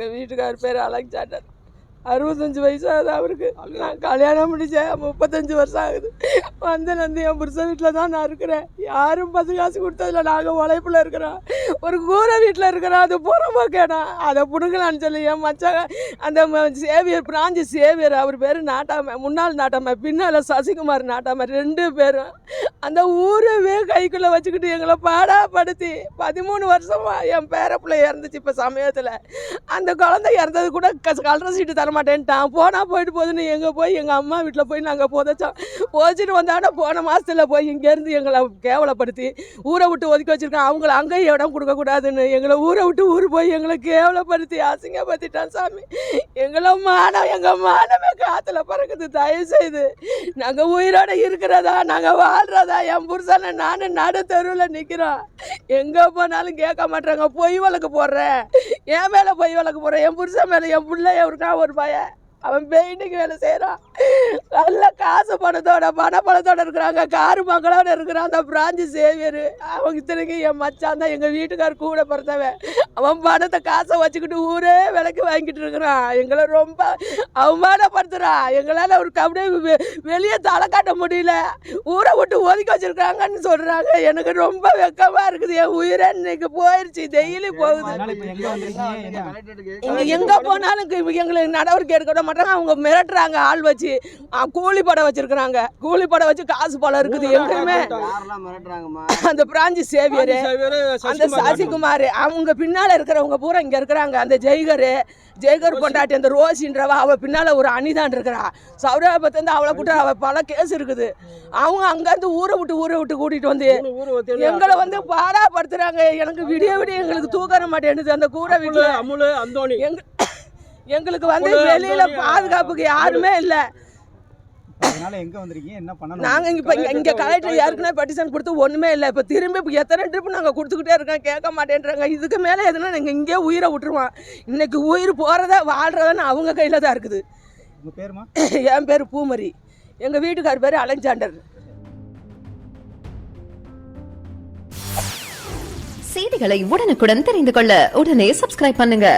எங்கள் வீட்டுக்கார் பேர் அலெக்சாண்டர். 65 வயசு ஆகுது அவருக்கு. நான் கல்யாணம் முடிச்சேன் 35 வருஷம் ஆகுது. வந்து என் புருஷன் வீட்டில் தான் நான் இருக்கிறேன். யாரும் பசு காசு கொடுத்ததில்ல. நாங்கள் உழைப்பில் இருக்கிறோம். ஒரு கூரை வீட்டில் இருக்கிறோம். அது புறம்போக்கேனா அதை பிடுங்கலான்னு சொல்லி என் மச்சாங்க அந்த சேவியர் பிராஞ்சி சேவியர் அவர் பேர் நாட்டாமை, முன்னாள் நாட்டாமை, பின்னால் சசிகுமார் நாட்டாமை, 2 பேரும் அந்த ஊரவே கைக்குள்ளே வச்சுக்கிட்டு எங்களை பாடாப்படுத்தி 13 வருஷமாக என் பேரப்பிள்ளை இறந்துச்சு. இப்போ சமயத்தில் அந்த குழந்தை இறந்தது கூட கலர சீட்டு தர மாட்டேன்ட்டான். போனால் போயிட்டு போகுதுன்னு எங்கே போய் எங்கள் அம்மா வீட்டில் போய் நாங்கள் புதைச்சோம். புதைச்சிட்டு வந்தாங்கன்னா போன மாதத்தில் போய் இங்கேருந்து எங்களை கேவலப்படுத்தி ஊரை விட்டு ஒதுக்கி வச்சுருக்கான். அவங்கள அங்கேயும் இடம் கொடுக்கக்கூடாதுன்னு எங்களை ஊரை விட்டு ஊர் போய் எங்களை கேவலப்படுத்தி அசிங்கப்படுத்திட்டான் சாமி. எங்களை எங்கள் மானமே காற்றுல பறக்குது. தயவு செய்து நாங்கள் உயிரோடு இருக்கிறதா, நாங்கள் வாழ்கிறதா, என் புருஷனை நானும் நடு தெருவில் நிற்கிறோம். எங்கே போனாலும் கேட்க மாட்டாங்க. பொய் வழக்கு போடுறேன், என் மேலே பொய் வழக்கு போடுறேன், என் புருஷன் மேலே. என் பிள்ளைய இருக்கா ஒரு பையன், அவன் பெயிண்டிங் வேலை செய்கிறான். நல்ல காசு பணப்பணத்தோட இருக்கிறாங்க. காரு மக்களோட இருக்கிறான் அந்த பிராஞ்சி சேவியர். அவங்க இத்தனைக்கு என் மச்சான் தான், எங்கள் வீட்டுக்கார் கூட பிறந்தவன். அவன் பணத்தை காசை வச்சுக்கிட்டு ஊரே விலைக்கு வாங்கிட்டு இருக்கிறான். எங்களை ரொம்ப அவமானப்படுத்துகிறான். எங்களால் ஒரு அப்படியே வெளியே தலை காட்ட முடியல. ஊரை விட்டு ஒதுக்கி வச்சுருக்காங்கன்னு சொல்கிறாங்க. எனக்கு ரொம்ப வெக்கமாக இருக்குது. என் உயிரை இன்னைக்கு போயிடுச்சு, டெய்லி போகுது. எங்கே போனாலும் எங்களுக்கு நடவடிக்கை எடுக்க மாட்டாங்க. அவங்க மிரட்டுறாங்க. ஆள் வச்சு கூலி படம் வச்சிருக்கிறாங்க. கூலி படம் வச்சு காசு படம் இருக்குது. எங்கேயுமே அந்த பிராஞ்சி சேவியர், அந்த சசிகுமார், அவங்க பின்னால் இருக்கிறவங்க பூரா இங்கே இருக்கிறாங்க. அந்த ஜெய்கர் பொண்டாட்டி அந்த ரோசின்றவா, அவள் பின்னால் ஒரு அணிதான் இருக்கிறா. சௌராபத்துலேருந்து அவளை கூட்ட அவள் பல கேஸ் இருக்குது. அவங்க அங்கேருந்து ஊரை விட்டு கூட்டிகிட்டு வந்து எங்களை வந்து பாடாப்படுத்துகிறாங்க. எனக்கு விடிய எங்களுக்கு தூக்க மாட்டேன்னுது. அந்த கூரை வீட்டில் எங்களுக்கு வந்து வெளியில பாதுகாப்புக்கு யாருமே இல்லை. நாங்கள் இப்போ இங்கே கலெக்டர் ஏற்கனவே பெட்டிஷன் கொடுத்து ஒன்றுமே இல்லை. இப்போ திரும்பி எத்தனை ட்ரிப்பு நாங்கள் கொடுத்துக்கிட்டே இருக்கோம், கேட்க மாட்டேன்றாங்க. இதுக்கு மேலே எதுனா நாங்கள் இங்கே உயிரை விட்டுருவோம். இன்னைக்கு உயிர் போகிறதா வாழ்கிறதான்னு அவங்க கையில் தான் இருக்குது. என் பேர் பூமரி, எங்கள் வீட்டுக்கார் பேர் அலெக்சாண்டர். செய்திகளை உடனுக்குடன் தெரிந்து கொள்ள உடனே சப்ஸ்கிரைப் பண்ணுங்க.